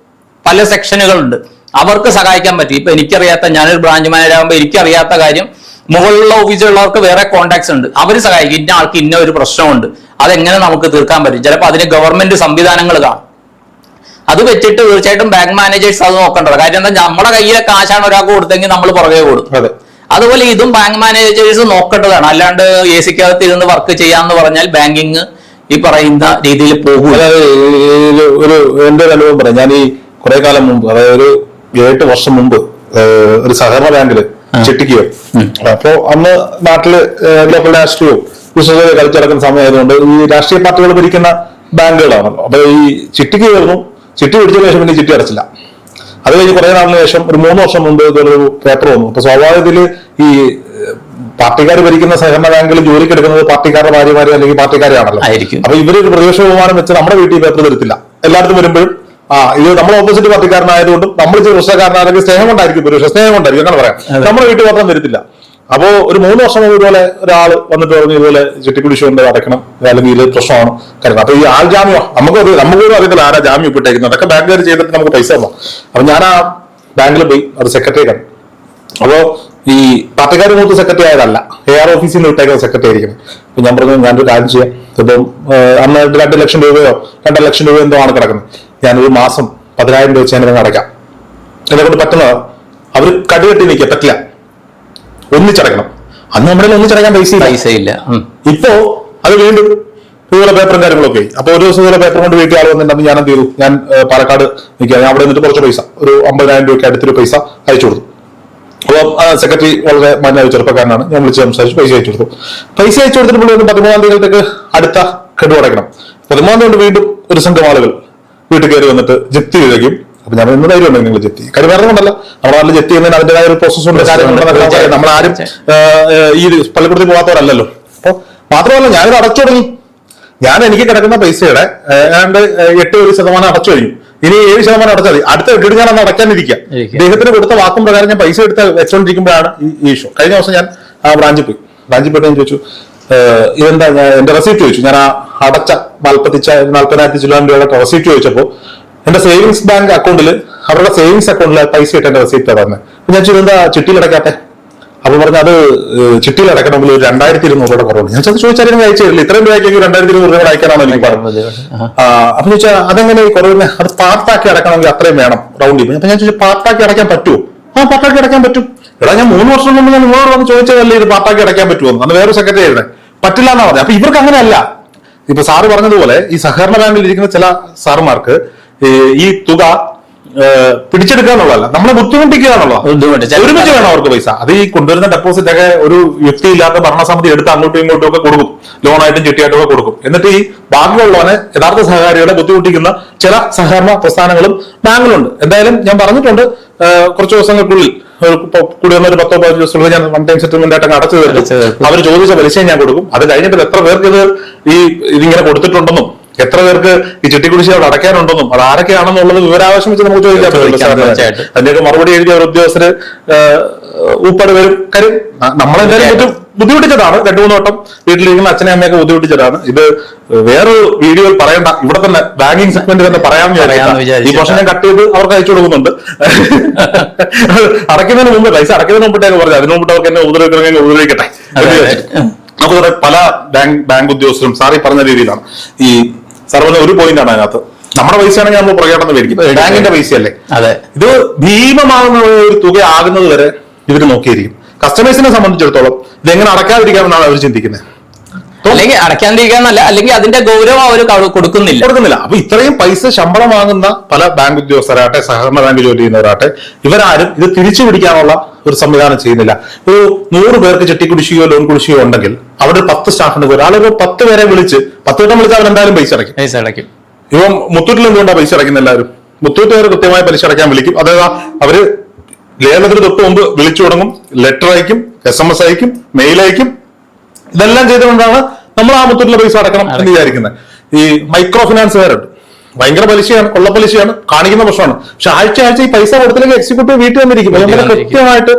Speaker 2: പല സെക്ഷനുകളുണ്ട്, അവർക്ക് സഹായിക്കാൻ പറ്റും. ഇപ്പൊ എനിക്കറിയാത്ത, ഞാനൊരു ബ്രാഞ്ച് മാനേജർ ആകുമ്പോൾ എനിക്കറിയാത്ത കാര്യം മുകളിലുള്ള ഓഫീസിലുള്ളവർക്ക് വേറെ കോൺടാക്ട്സ് ഉണ്ട്, അവർ സഹായിക്കും. ഇന്ന ആൾക്ക് ഇന്ന ഒരു പ്രശ്നമുണ്ട്, അതെങ്ങനെ നമുക്ക് തീർക്കാൻ പറ്റും. ചിലപ്പോൾ അതിന് ഗവൺമെന്റ് സംവിധാനങ്ങൾ കാണും. അത് വെച്ചിട്ട് തീർച്ചയായിട്ടും ബാങ്ക് മാനേജേഴ്സ് അത് നോക്കേണ്ടത്. കാര്യം എന്താ, നമ്മുടെ കയ്യിലെ കാശാണ് ഒരാൾക്ക് കൊടുത്തെങ്കിൽ നമ്മൾ പുറകെ കൊടുക്കും. അതുപോലെ ഇതും ബാങ്ക് മാനേജേഴ്സ് നോക്കേണ്ടതാണ്. അല്ലാണ്ട് എ സിക്കകത്ത് ഇരുന്ന് വർക്ക് ചെയ്യാന്ന് പറഞ്ഞാൽ ബാങ്കിങ് ഈ പറയുന്ന രീതിയിൽ പോകും.
Speaker 1: എന്റെ ഒരു അനുഭവം പറയാം. ഞാൻ ഈ കുറെ കാലം മുമ്പ്, അതായത് ഒരു 8 വർഷം മുമ്പ് ഒരു സഹകരണ ബാങ്കില് ചിട്ടിക്കുകയോ, അപ്പോ അന്ന് നാട്ടില് ലോക്കൽ രാഷ്ട്രീയവും വിശ്വസത കളിച്ചിടക്കുന്ന സമയമായതുകൊണ്ട് ഈ രാഷ്ട്രീയ പാർട്ടികൾ ഭരിക്കുന്ന ബാങ്കുകളാണല്ലോ. അപ്പൊ ഈ ചിട്ടിക്ക് കയറുന്നു, ചിട്ടി പിടിച്ചതിന് ശേഷം പിന്നെ ചിട്ടി അടച്ചില്ല. അത് കഴിഞ്ഞ് കുറെ നാളിന് ശേഷം ഒരു 3 വർഷം മുമ്പ് ഇതൊരു പേപ്പർ വന്നു. അപ്പൊ സ്വാഭാവികത്തിൽ ഈ പാർട്ടിക്കാർ ഭരിക്കുന്ന സഹകരണ ബാങ്കിൽ ജോലിക്ക് എടുക്കുന്നത് പാർട്ടിക്കാരുടെ ഭാര്യമാര് അല്ലെങ്കിൽ പാർട്ടിക്കാരെയാണല്ലോ.
Speaker 2: അപ്പൊ
Speaker 1: ഇവരൊരു പ്രതിപക്ഷ ബഹുമാനം വെച്ച് നമ്മുടെ വീട്ടിൽ പേപ്പർ തരത്തില്ല. എല്ലായിടത്തും വരുമ്പോഴും ഇത് നമ്മൾ ഓപ്പോസിറ്റ് പാർട്ടിക്കാരനായതുകൊണ്ടും നമ്മൾ പ്രശ്നക്കാരനാണെങ്കിൽ സ്നേഹം കൊണ്ടായിരിക്കും, സ്നേഹം കൊണ്ടായിരിക്കും, അങ്ങനെ പറയാം. നമ്മുടെ വീട്ടിൽ മാത്രം വരത്തില്ല. അപ്പോ ഒരു 3 വർഷം മുമ്പ് ഇതുപോലെ ഒരാൾ വന്നിട്ട് പറഞ്ഞു, ഇതുപോലെ ചിട്ടിക്കുടിശ്ശിക അടയ്ക്കണം, അല്ലെങ്കിൽ ഇത് പ്രശ്നമാണ് കാര്യം. അപ്പൊ ഈ ആൾ ജാമ്യം നമുക്കൊരു അറിയത്തില്ല ആരാ ജാമ്യം ഇട്ടേക്കുന്നത്, അതൊക്കെ ബാങ്കുകാർ ചെയ്തിട്ട് നമുക്ക് പൈസ തന്നു. അപ്പൊ ഞാൻ ആ ബാങ്കിൽ പോയി, അത് സെക്രട്ടറി കണ്ടു. അപ്പോ ഈ പാർട്ടിക്കാർ മൂത്ത് സെക്രട്ടറി ആയതല്ല, AR ഓഫീസിൽ നിന്ന് വിട്ടേക്കുന്ന സെക്രട്ടറി ആയിരിക്കും. അപ്പൊ ഞാൻ പറഞ്ഞു, ഞാനൊരു കാര്യം ചെയ്യാം, ഇപ്പം അന്ന് 2 ലക്ഷം രൂപയോ 2.5 ലക്ഷം രൂപയോ എന്തോ ആണ് കിടക്കുന്നത്, ഞാനൊരു മാസം 10,000 രൂപ വെച്ച് ഞാനിത് അടയ്ക്കാം, എന്നെ കൊണ്ട് പറ്റുന്നത്. അവർ കടുകെട്ടി നിൽക്കുക, പറ്റില്ല, ഒന്നിച്ചടക്കണം. അന്ന് നമ്മുടെ ഒന്നിച്ചടക്കാൻ പൈസയില്ല. ഇപ്പോ അത് വീണ്ടും ഇതുപോലെ പേപ്പറും കാര്യങ്ങളൊക്കെ. അപ്പൊ ഒരു ദിവസം ഇതുപോലെ പേപ്പർ കൊണ്ട് വീട്ടിൽ ആൾ വന്നിട്ടുണ്ടെന്ന് ഞാൻ എന്ത് ചെയ്തു, ഞാൻ പാലക്കാട് നിൽക്കുക, ഞാൻ അവിടെ നിന്നിട്ട് കുറച്ച് പൈസ, ഒരു 50,000 രൂപയ്ക്ക് അടുത്തൊരു പൈസ അയച്ചു കൊടുത്തു. അപ്പോൾ സെക്രട്ടറി വളരെ മാന്യമായ ചെറുപ്പക്കാരനാണ്, ഞാൻ വിളിച്ച് സംസാരിച്ച് പൈസ അയച്ചു കൊടുത്തു. പൈസ അയച്ചു കൊടുത്തിട്ട് പുള്ളി 13-ാം തീയതിയിലേക്ക് അടുത്ത ഗഡു അടയ്ക്കണം. 13-ാം തീയതി വീണ്ടും ഒരു സംഘം ആളുകൾ വീട്ടിൽ കയറി വന്നിട്ട് ജപ്തി ചെയ്തേക്കും. അപ്പൊ ഞാൻ ഇന്ന് ധൈര്യം ഉണ്ടെങ്കിൽ നിങ്ങൾ ജപ്തി കാര്യം വേറെ കൊണ്ടല്ല, നമ്മുടെ നാട്ടിൽ ജപ്തി ചെയ്യുന്നതിന് അതിൻ്റെതായ ഒരു പ്രോസസ്സുണ്ട്, കാര്യങ്ങളുണ്ടെന്നൊക്കെ. നമ്മളാരും ഈ പള്ളിക്കൂടത്തിൽ പോകാത്തവരല്ലല്ലോ. അപ്പൊ മാത്രമല്ല, ഞാനിത് അടച്ചു തുടങ്ങി. എനിക്ക് കിടക്കുന്ന പൈസയുടെ ഏതാണ്ട് 8% അടച്ചു കഴിഞ്ഞു. ഇനി 7% അടച്ചാൽ മതി. അടുത്ത ഗഡു ഞാൻ അന്ന് അടയ്ക്കാനിരിക്കുക. അദ്ദേഹത്തിന് കൊടുത്ത വാക്കും പ്രകാരം ഞാൻ പൈസ എടുത്ത് വെച്ചോണ്ടിരിക്കുമ്പോഴാണ് ഈ ഇഷ്യൂ. കഴിഞ്ഞ ദിവസം ഞാൻ ആ ബ്രാഞ്ചിൽ പോയിട്ട് ഞാൻ ചോദിച്ചു, ഇതെന്താ, എന്റെ റെസിപ്റ്റ് ചോദിച്ചു. ഞാൻ ആ അടച്ച 40,000 ചില്ലാൻ രൂപയുടെ റെസിപ്റ്റ് ചോദിച്ചപ്പോൾ എന്റെ സേവിങ്സ് ബാങ്ക് അക്കൗണ്ടിൽ, അവരുടെ സേവിങ്സ് അക്കൗണ്ടിൽ പൈസ ഇട്ട് എന്റെ റെസിപ്റ്റ് തന്നെ. ഞാൻ ചോദിച്ചു, എന്താ ചിട്ടിയിൽ അടയ്ക്കാത്തെ? അപ്പൊ പറഞ്ഞു, അത് ചിട്ടിയിൽ അടക്കണമെങ്കിൽ ഒരു 2,200 രൂപയുടെ കുറവുണ്ട്. ഞാൻ ചോദിച്ചാൽ അയച്ചു തരില്ല, ഇത്രയും രൂപയ്ക്ക് 2,200 രൂപ അയക്കാനാണോ എനിക്ക് പറഞ്ഞത്. അപ്പൊ ചോദിച്ചാൽ അതെങ്ങനെ കുറവില്ല, അത് പാർട്ടാക്കി അടക്കണമെങ്കിൽ അത്രയും വേണം റൗണ്ട് ചെയ്യുമ്പോൾ. അപ്പൊ ഞാൻ ചോദിച്ചു, പാർട്ടാക്കി അടയ്ക്കാൻ പറ്റുമോ? പാർട്ടാക്കി അടയ്ക്കാൻ പറ്റും. എടാ, ഞാൻ 3 വർഷം മുമ്പ് ഞാൻ നിങ്ങളോട് വന്ന് ചോദിച്ചതല്ലേ ഇത് പാർട്ടാക്കി അടയ്ക്കാൻ പറ്റുമോ? അന്ന് വേറെ സെക്രട്ടറി ആയിരുന്നേ, പറ്റില്ല എന്നാ പറഞ്ഞത്. അപ്പൊ ഇവർക്ക് അങ്ങനെയല്ല. ഇപ്പൊ സാറ് പറഞ്ഞതുപോലെ ഈ സഹകരണ ബാങ്കിൽ ഇരിക്കുന്ന ചില സാറുമാർക്ക് ഈ തുക പിടിച്ചെടുക്കുക എന്നുള്ളതല്ല, നമ്മളെ ബുദ്ധിമുട്ടിക്കുക എന്നുള്ളത്. ഒരുമിച്ച് വേണം അവർക്ക് പൈസ. അത് ഈ കൊണ്ടുവരുന്ന ഡെപ്പോസിറ്റ് ഒക്കെ ഒരു യുക്തിയില്ലാത്ത ഭരണസമിതി എടുത്ത് അങ്ങോട്ടും ഇങ്ങോട്ടും ഒക്കെ കൊടുക്കും, ലോണായിട്ടും ചിട്ടിയായിട്ടും ഒക്കെ കൊടുക്കും. എന്നിട്ട് ഈ ബാക്കിയുള്ളവനെ യഥാർത്ഥ സഹകാരികളെ ബുദ്ധിമുട്ടിക്കുന്ന ചില സഹകരണ പ്രസ്ഥാനങ്ങളും ബാങ്കിലുണ്ട്. എന്തായാലും ഞാൻ പറഞ്ഞിട്ടുണ്ട്, കുറച്ച് ദിവസങ്ങൾക്കുള്ളിൽ കൂടി വന്ന ഒരു 10-15 ദിവസത്തിനുള്ളിൽ ഞാൻ വൺ ടൈം സെറ്റിൽമെന്റ് ആയിട്ട് അടച്ചു തരും. അവർ ചോദിച്ച പലിശയും ഞാൻ കൊടുക്കും. അത് കഴിഞ്ഞിട്ട് എത്ര പേർക്ക് ഇതിങ്ങനെ കൊടുത്തിട്ടുണ്ടെന്നും എത്ര പേർക്ക് ഈ ചിട്ടിക്കുടിശ്ശിക അവിടെ അടയ്ക്കാനുണ്ടെന്നും അത് ആരൊക്കെയാണെന്നുള്ളത് വിവരാവശ്യം വെച്ച് നമുക്ക് ചോദിക്കാൻ പറ്റില്ല. അതിന്റെയൊക്കെ മറുപടി എഴുതിയ ഒരു ഉദ്യോഗസ്ഥര് ഉൾപ്പെടെ വരും. കാര്യം നമ്മളെന്തായാലും ഏറ്റവും ബുദ്ധിമുട്ടിച്ചതാണ്. 2-3 വട്ടം വീട്ടിലിരിക്കുന്ന അച്ഛനെ അമ്മയൊക്കെ ബുദ്ധിമുട്ടിച്ചതാണ്. ഇത് വേറൊരു വീഡിയോയിൽ പറയണ്ട, ഇവിടെ തന്നെ ബാങ്കിങ് സെഗ്മെന്റ് തന്നെ പറയാമെന്ന് വിചാരിച്ചു. ഈ പോർഷൻ ഞാൻ കട്ട് ചെയ്ത് അവർക്ക് അയച്ചു കൊടുക്കുന്നുണ്ട്. അടയ്ക്കുന്നതിന് മുമ്പ്, പൈസ അടയ്ക്കുന്നതിന് മുമ്പിട്ടേക്ക് പറഞ്ഞു, അതിന് മുമ്പിട്ട് അവർക്ക് എന്നെ ഉപദ്രവിക്കട്ടെ. നമുക്ക് പല ബാങ്ക് ഉദ്യോഗസ്ഥരും സാറി പറഞ്ഞ രീതിയിലാണ്. ഈ സാർ പറഞ്ഞ ഒരു പോയിന്റാണ് അതിനകത്ത്, നമ്മുടെ പൈസ ആണെങ്കിൽ നമ്മൾ പുറകെ മേടിക്കും, ബാങ്കിന്റെ പൈസയല്ലേ.
Speaker 2: അതെ,
Speaker 1: ഇത് ഭീമമാകുന്ന ഒരു തുക ആകുന്നത് വരെ ഇവർ നോക്കിയിരിക്കും. കസ്റ്റമേഴ്സിനെ സംബന്ധിച്ചിടത്തോളം ഇതെങ്ങനെ അടക്കാതിരിക്കാമെന്നാണ് അവർ ചിന്തിക്കുന്നത്.
Speaker 2: അല്ലെങ്കിൽ അടയ്ക്കാതിരിക്കാന്നല്ല, അല്ലെങ്കിൽ അതിന്റെ ഗൗരവം അവർ കൊടുക്കുന്നില്ല.
Speaker 1: അപ്പൊ ഇത്രയും പൈസ ശമ്പളം വാങ്ങുന്ന പല ബാങ്ക് ഉദ്യോഗസ്ഥരാട്ടെ, സഹകരണ ബാങ്ക് ജോലി ചെയ്യുന്നവരാട്ടെ, ഇവരാരും ഇത് തിരിച്ചു പിടിക്കാനുള്ള ഒരു സംവിധാനം ചെയ്യുന്നില്ല. ഒരു 100 പേർക്ക് ചെട്ടിക്കുടിശ്ശിയോ ലോൺ കുടിശ്ശിയോ ഉണ്ടെങ്കിൽ അവിടെ 10 സ്റ്റാഫിന് ഒരാളൊരു 10 പേരെ വിളിച്ച് 10 വട്ടം വിളിച്ച് അവരെന്തായാലും പൈസ അടയ്ക്കും. ഇപ്പം മുത്തൂറ്റിൽ എന്തുകൊണ്ടാണ് പൈസ അടയ്ക്കുന്ന എല്ലാവരും? മുത്തൂറ്റുകാർ കൃത്യമായി പലിശ അടയ്ക്കാൻ വിളിക്കും. അതായത് അവര് ലേലത്തിന് തൊട്ട് മുമ്പ് വിളിച്ചു തുടങ്ങും, ലെറ്റർ അയക്കും, SMS അയക്കും, മെയിൽ അയക്കും. ഇതെല്ലാം ചെയ്തുകൊണ്ടാണ് നമ്മൾ ആ മുത്തൂറ്റിലെ പൈസ അടക്കണം എന്ന് വിചാരിക്കുന്നത്. ഈ മൈക്രോ ഫിനാൻസുകാരുണ്ട്, ഭയങ്കര പലിശയാണ്, കൊള്ള പലിശയാണ്, കാണിക്കുന്ന പ്രശ്നമാണ്. പക്ഷെ ആഴ്ച ഈ പൈസ കൊടുത്തില്ലെങ്കിൽ എക്സിക്യൂട്ടീവ് വീട്ടിൽ വന്നിരിക്കും, ഭയങ്കര കൃത്യമായിട്ട്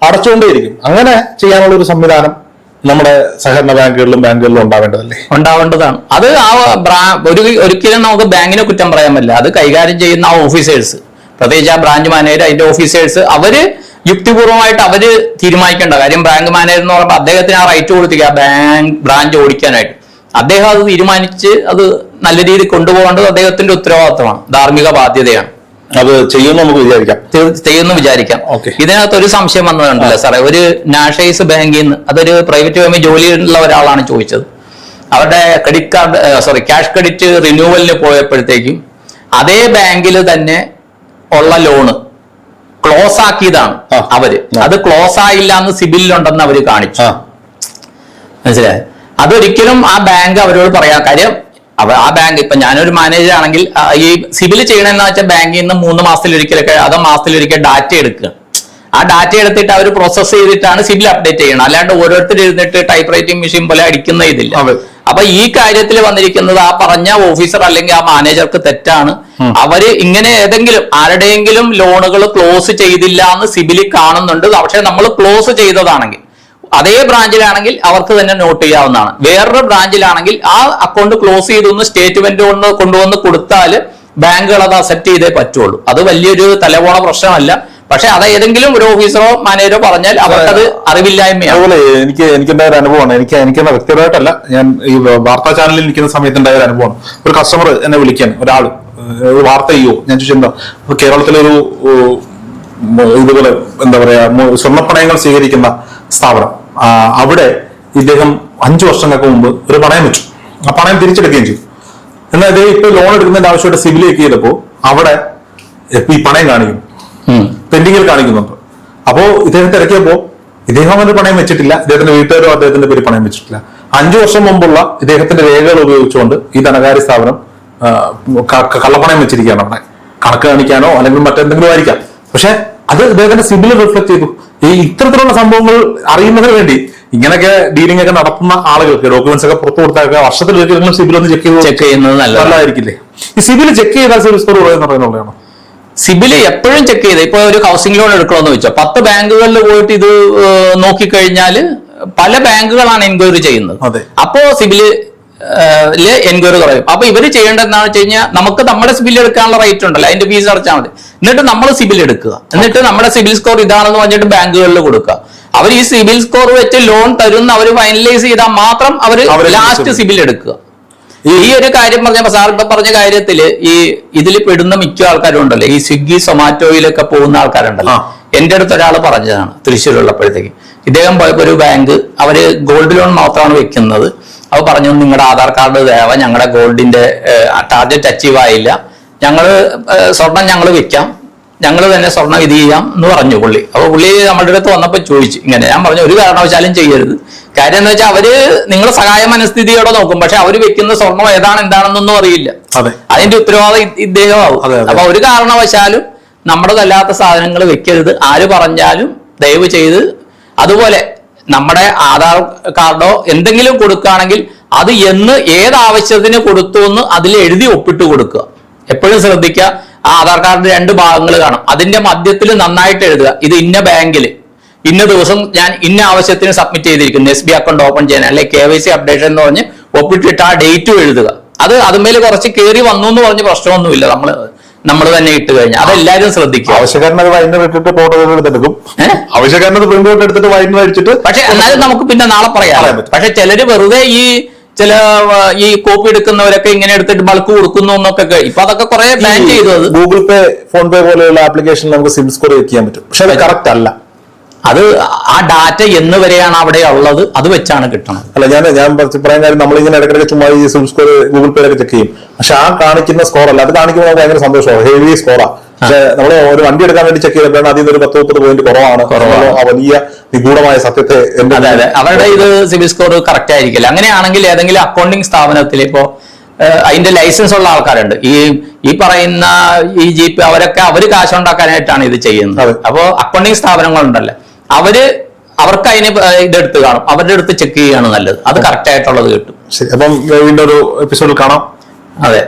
Speaker 1: അടച്ചുകൊണ്ടേയിരിക്കും. അങ്ങനെ ചെയ്യാനുള്ള ഒരു സംവിധാനം നമ്മുടെ സഹകരണ ബാങ്കുകളിലും ഉണ്ടാവേണ്ടതാണ്.
Speaker 2: അത് ഒരിക്കലും നമുക്ക് ബാങ്കിനെ കുറ്റം പറയാൻ പറ്റില്ല. അത് കൈകാര്യം ചെയ്യുന്ന ആ ഓഫീസേഴ്സ്, പ്രത്യേകിച്ച് ആ ബ്രാഞ്ച് മാനേജർ, അതിന്റെ ഓഫീസേഴ്സ്, അവര് യുക്തിപൂർവമായിട്ട് അവര് തീരുമാനിക്കേണ്ട കാര്യം. ബാങ്ക് മാനേജർ എന്ന് പറയുമ്പോൾ അദ്ദേഹത്തിന് ആ റൈറ്റ് കൊടുത്തിരിക്കുക ബ്രാഞ്ച് ഓടിക്കാനായിട്ട്. അദ്ദേഹം അത് തീരുമാനിച്ച് അത് നല്ല രീതിയിൽ കൊണ്ടുപോകേണ്ടത് അദ്ദേഹത്തിന്റെ ഉത്തരവാദിത്തമാണ്, ധാർമ്മിക ബാധ്യതയാണ്.
Speaker 1: അത് ചെയ്യുമെന്ന് വിചാരിക്കാം.
Speaker 2: ഇതിനകത്ത് ഒരു സംശയം വന്നതുണ്ടല്ലോ സാറേ, ഒരു നാഷണലൈസ് ബാങ്കിൽ നിന്ന്, അതൊരു പ്രൈവറ്റ് ഫേമിൽ ജോലിയുള്ള ഒരാളാണ് ചോദിച്ചത്. അവരുടെ ക്യാഷ് ക്രെഡിറ്റ് റിന്യൂവലിന് പോയപ്പോഴത്തേക്കും അതേ ബാങ്കിൽ തന്നെ ഉള്ള ലോണ് ക്ലോസ് ആക്കിയതാണ് അവര്. അത് ക്ലോസ് ആയില്ല എന്ന് സിബിലിലുണ്ടെന്ന് അവര് കാണിച്ചു. മനസ്സിലായി? അതൊരിക്കലും ആ ബാങ്ക് അവരോട് പറയാൻ കാര്യം. ആ ബാങ്ക് ഇപ്പൊ ഞാനൊരു മാനേജർ ആണെങ്കിൽ ഈ സിബിൽ ചെയ്യണമെന്ന് വെച്ചാൽ ബാങ്കിൽ നിന്ന് 3 മാസത്തിലൊരിക്കലൊക്കെ അതോ മാസത്തിലൊരിക്കൽ ഡാറ്റ എടുക്കുക. ആ ഡാറ്റ എടുത്തിട്ട് അവർ പ്രോസസ് ചെയ്തിട്ടാണ് സിബിൽ അപ്ഡേറ്റ് ചെയ്യണം. അല്ലാണ്ട് ഓരോരുത്തർ ഇരുന്നിട്ട് ടൈപ്പ് റൈറ്റിംഗ് മെഷീൻ പോലെ അടിക്കുന്ന ഇതില്ല. അപ്പൊ ഈ കാര്യത്തിൽ വന്നിരിക്കുന്നത് ആ പറഞ്ഞ ഓഫീസർ അല്ലെങ്കിൽ ആ മാനേജർക്ക് തെറ്റാണ്. അവര് ഇങ്ങനെ ഏതെങ്കിലും ആരുടെയെങ്കിലും ലോണുകൾ ക്ലോസ് ചെയ്തില്ല എന്ന് സിബിലിൽ കാണുന്നുണ്ട്. പക്ഷെ നമ്മൾ ക്ലോസ് ചെയ്തതാണെങ്കിൽ അതേ ബ്രാഞ്ചിലാണെങ്കിൽ അവർക്ക് തന്നെ നോട്ട് ചെയ്യാവുന്നതാണ്. വേറൊരു ബ്രാഞ്ചിലാണെങ്കിൽ ആ അക്കൗണ്ട് ക്ലോസ് ചെയ്തൊന്ന് സ്റ്റേറ്റ്മെന്റ് കൊണ്ടുവന്ന് കൊടുത്താൽ ബാങ്കുകൾ അത് അക്സെപ്റ്റ് ചെയ്തേ പറ്റുള്ളൂ. അത് വലിയൊരു തലപോണ പ്രശ്നമല്ല. പക്ഷെ അത് ഏതെങ്കിലും ഒരു ഓഫീസറോ മാനേജറോ പറഞ്ഞാൽ അവർക്കത് അറിവില്ലായ്മയാണ്.
Speaker 1: അതുപോലെ എനിക്കുണ്ടായ ഒരു അനുഭവമാണ്. എനിക്ക് വ്യക്തിപരമായിട്ടല്ല, ഞാൻ ഈ വാർത്താ ചാനലിൽ ഇരിക്കുന്ന സമയത്ത് ഉണ്ടായ ഒരു അനുഭവമാണ്. ഒരു കസ്റ്റമർ എന്നെ വിളിക്കാൻ, ഒരാൾ വാർത്ത ചെയ്യോ, ഞാൻ ചോദിച്ചെന്താ കേരളത്തിലൊരു ഇതുപോലെ എന്താ പറയാ സ്വർണ്ണപ്പണയങ്ങൾ സ്വീകരിക്കുന്ന സ്ഥാപനം, അവിടെ ഇദ്ദേഹം 5 വർഷങ്ങൾക്ക് മുമ്പ് ഒരു പണയം വെച്ചു. ആ പണയം തിരിച്ചെടുക്കുകയും ചെയ്തു. എന്നാൽ ഇദ്ദേഹം ഇപ്പൊ ലോൺ എടുക്കുന്നതിന്റെ ആവശ്യമായിട്ട് സിബിൽ ചെക്ക് ചെയ്തപ്പോ അവിടെ ഈ പണയം കാണിക്കും, പെൻഡിങ്ങിൽ കാണിക്കുന്നുണ്ട്. അപ്പോ ഇദ്ദേഹത്തെ ഇറക്കിയപ്പോ ഇദ്ദേഹം അങ്ങനെ പണയം വെച്ചിട്ടില്ല, ഇദ്ദേഹത്തിന്റെ വീട്ടുകാരോ അദ്ദേഹത്തിന്റെ പേര് പണയം വെച്ചിട്ടില്ല. 5 വർഷം മുമ്പുള്ള ഇദ്ദേഹത്തിന്റെ രേഖകൾ ഉപയോഗിച്ചുകൊണ്ട് ഈ ധനകാര്യ സ്ഥാപനം കള്ളപ്പണയം വെച്ചിരിക്കുകയാണ്. അവിടെ കണക്ക് കാണിക്കാനോ അല്ലെങ്കിൽ മറ്റെന്തെങ്കിലും ആയിരിക്കാം. പക്ഷെ അത് ഇദ്ദേഹത്തിന്റെ സിബിൽ റിഫ്ലക്ട് ചെയ്തു. ഈ ഇത്തരത്തിലുള്ള സംഭവങ്ങൾ അറിയുന്നതിന് വേണ്ടി ഇങ്ങനെയൊക്കെ ഡീലിംഗ് ഒക്കെ നടത്തുന്ന ആളുകൾക്ക് ഡോക്യുമെന്റ്സ് ഒക്കെ പുറത്തു കൊടുത്താൽ വർഷത്തിലൊരിക്കലും സിബിൽ ഒന്ന് ചെക്ക് ചെയ്യുന്നത് നല്ലതായിരിക്കില്ലേ? ഈ സിബിൽ ചെക്ക് ചെയ്താൽ സിബിൽ സ്കോർ പറയുന്നുള്ളതാണോ?
Speaker 2: സിബിൽ എപ്പോഴും ചെക്ക് ചെയ്ത് ഇപ്പൊ ഒരു ഹൗസിംഗ് ലോൺ എടുക്കണമെന്ന് വെച്ചോ 10 ബാങ്കുകളിൽ പോയിട്ട് ഇത് നോക്കിക്കഴിഞ്ഞാൽ പല ബാങ്കുകളാണ് എൻക്വയറി ചെയ്യുന്നത്. അപ്പോ സിബില് എൻക്വയറി കുറയും. അപ്പൊ ഇവര് ചെയ്യേണ്ടത് എന്താണെന്ന് വെച്ച് കഴിഞ്ഞാൽ നമുക്ക് നമ്മുടെ സിബിൽ എടുക്കാനുള്ള റേറ്റ് ഉണ്ടല്ലോ, അതിന്റെ ഫീസ് അടച്ചാൽ മതി. എന്നിട്ട് നമ്മൾ സിബിൽ എടുക്കുക, എന്നിട്ട് നമ്മുടെ സിബിൽ സ്കോർ ഇതാണെന്ന് പറഞ്ഞിട്ട് ബാങ്കുകളിൽ കൊടുക്കുക. അവർ ഈ സിബിൽ സ്കോർ വെച്ച് ലോൺ തരുന്ന അവർ ഫൈനലൈസ് ചെയ്താൽ മാത്രം അവർ ലാസ്റ്റ് സിബിൽ എടുക്കുക. ഈ ഒരു കാര്യം പറഞ്ഞപ്പോ സാർ ഇപ്പൊ പറഞ്ഞ കാര്യത്തില് ഇതിൽ പെടുന്ന മിക്ക ആൾക്കാരും ഉണ്ടല്ലോ, ഈ സ്വിഗ്ഗി സൊമാറ്റോയിലൊക്കെ പോകുന്ന ആൾക്കാരുണ്ടല്ലോ. എന്റെ അടുത്ത് ഒരാൾ പറഞ്ഞതാണ് തൃശ്ശൂരുള്ളപ്പോഴത്തേക്ക്. ഇദ്ദേഹം പോയപ്പോ ഒരു ബാങ്ക് അവര് ഗോൾഡ് ലോൺ മാത്രമാണ് വെക്കുന്നത്. അത് പറഞ്ഞു നിങ്ങളുടെ ആധാർ കാർഡ് ദേവ, ഞങ്ങളുടെ ഗോൾഡിന്റെ ടാർഗറ്റ് അച്ചീവ് ആയില്ല, സ്വർണം ഞങ്ങൾ വെക്കാം, ഞങ്ങൾ തന്നെ സ്വർണം ഇത് ചെയ്യാം എന്ന് പറഞ്ഞു പുള്ളി. അപ്പൊ പുള്ളി നമ്മുടെ അടുത്ത് വന്നപ്പോ ചോദിച്ചു ഇങ്ങനെ. ഞാൻ പറഞ്ഞു ഒരു കാരണവശാലും ചെയ്യരുത്. കാര്യം എന്താ വെച്ചാൽ അവര് നിങ്ങൾ സഹായ മനസ്ഥിതിയോടെ നോക്കും, പക്ഷെ അവര് വെക്കുന്ന സ്വർണം എന്താണെന്നൊന്നും അറിയില്ല. അതിന്റെ ഉത്തരവാദിത്വം ഇദ്ദേഹമാവും. അപ്പൊ ഒരു കാരണവശാലും നമ്മുടെതല്ലാത്ത സാധനങ്ങൾ വെക്കരുത്. ആര് പറഞ്ഞാലും ദയവ് ചെയ്ത്. അതുപോലെ നമ്മുടെ ആധാർ കാർഡോ എന്തെങ്കിലും കൊടുക്കുകയാണെങ്കിൽ അത് ഏതാവശ്യത്തിന് കൊടുത്തു എന്ന് അതിൽ എഴുതി ഒപ്പിട്ട് കൊടുക്കുക. എപ്പോഴും ശ്രദ്ധിക്കുക. ആ ആധാർ കാർഡിന്റെ 2 ഭാഗങ്ങൾ കാണും. അതിന്റെ മധ്യത്തിൽ നന്നായിട്ട് എഴുതുക, ഇത് ഇന്ന ബാങ്കിൽ ഇന്ന ദിവസം ഞാൻ ഇന്ന ആവശ്യത്തിന് സബ്മിറ്റ് ചെയ്തിരിക്കുന്നു, SB അക്കൗണ്ട് ഓപ്പൺ ചെയ്യാൻ, അല്ലെങ്കിൽ KYC അപ്ഡേഷൻ എന്ന് പറഞ്ഞ് ഒപ്പിട്ടിട്ട് ആ ഡേറ്റും എഴുതുക. അതുമേൽ കുറച്ച് കയറി വന്നു എന്ന് പറഞ്ഞ് പ്രശ്നമൊന്നുമില്ല. നമ്മൾ തന്നെ ഇട്ട് കഴിഞ്ഞാൽ അതെല്ലാരും ശ്രദ്ധിക്കുക.
Speaker 1: ആവശ്യക്കാരനത് വൈകിട്ട് ഇട്ടിട്ട് ഫോട്ടോ എടുത്തെടുക്കും, ആവശ്യക്കാരനത് പ്രിന്റ് ഔട്ട് എടുത്തിട്ട് വൈകിട്ട് മേടിച്ചിട്ട്.
Speaker 2: പക്ഷെ എന്നാലും നമുക്ക് പിന്നെ നാളെ പറയാം. പക്ഷെ ചിലര് വെറുതെ ഈ ചില ഈ കോപ്പി എടുക്കുന്നവരൊക്കെ ഇങ്ങനെ എടുത്തിട്ട് ബൾക്ക് കൊടുക്കുന്നു എന്നൊക്കെ ഇപ്പൊ അതൊക്കെ കുറെ ബാൻ ചെയ്തു. അത്
Speaker 1: ഗൂഗിൾ പേ, ഫോൺ പേ പോലെയുള്ള ആപ്ലിക്കേഷൻ നമുക്ക് സിം സ്കോർ ചെക്ക് ചെയ്യാൻ പറ്റും. പക്ഷെ അത് കറക്റ്റ് അല്ല.
Speaker 2: അത് ആ ഡാറ്റ എന്ന് വരെയാണ് അവിടെ ഉള്ളത് അത് വെച്ചാണ് കിട്ടണം.
Speaker 1: അല്ല, ഞാൻ പറയാൻ കാര്യം, നമ്മളിങ്ങനെ ഇടയ്ക്കിടയ്ക്ക് ചുമ്മാ ഈ സിം സ്കോർ ഗൂഗിൾ പേയിലൊക്കെ ചെക്ക് ചെയ്യും. പക്ഷെ ആ കാണിക്കുന്ന സ്കോർ അല്ല. അത് കാണിക്കുമ്പോൾ നമുക്ക് ഭയങ്കര സന്തോഷമാണ്, ഹെവി സ്കോറാ. പക്ഷെ നമ്മൾ ഒരു വണ്ടി എടുക്കാൻ വേണ്ടി ചെക്ക് ചെയ്തപ്പോഴാണ് അതിൽ നിന്ന് ഒരു 10-30 പോയിന്റ് കുറവാണ്. ആ വലിയ നിഗൂഢമായ സത്യത്തെ
Speaker 2: അതെ അവരുടെ ഇത് സിബിൽ സ്കോർ കറക്റ്റ് ആയിരിക്കില്ല. അങ്ങനെയാണെങ്കിൽ ഏതെങ്കിലും അക്കൗണ്ടിങ് സ്ഥാപനത്തിൽ ഇപ്പോ അതിന്റെ ലൈസൻസ് ഉള്ള ആൾക്കാരുണ്ട്. ഈ പറയുന്ന ഈ ജിപേ അവര് കാശുണ്ടാക്കാനായിട്ടാണ് ഇത് ചെയ്യുന്നത്. അപ്പോ അക്കൗണ്ടിങ് സ്ഥാപനങ്ങളുണ്ടല്ലോ, അവർക്ക് അതിന് ഇതെടുത്ത് കാണും, അവരുടെ അടുത്ത് ചെക്ക് ചെയ്യാണ് നല്ലത്. അത് കറക്റ്റ് ആയിട്ടുള്ളത് കിട്ടും.
Speaker 1: ശരി, അപ്പം വീണ്ടും ഒരു എപ്പിസോഡിൽ കാണാം.
Speaker 2: അതെ.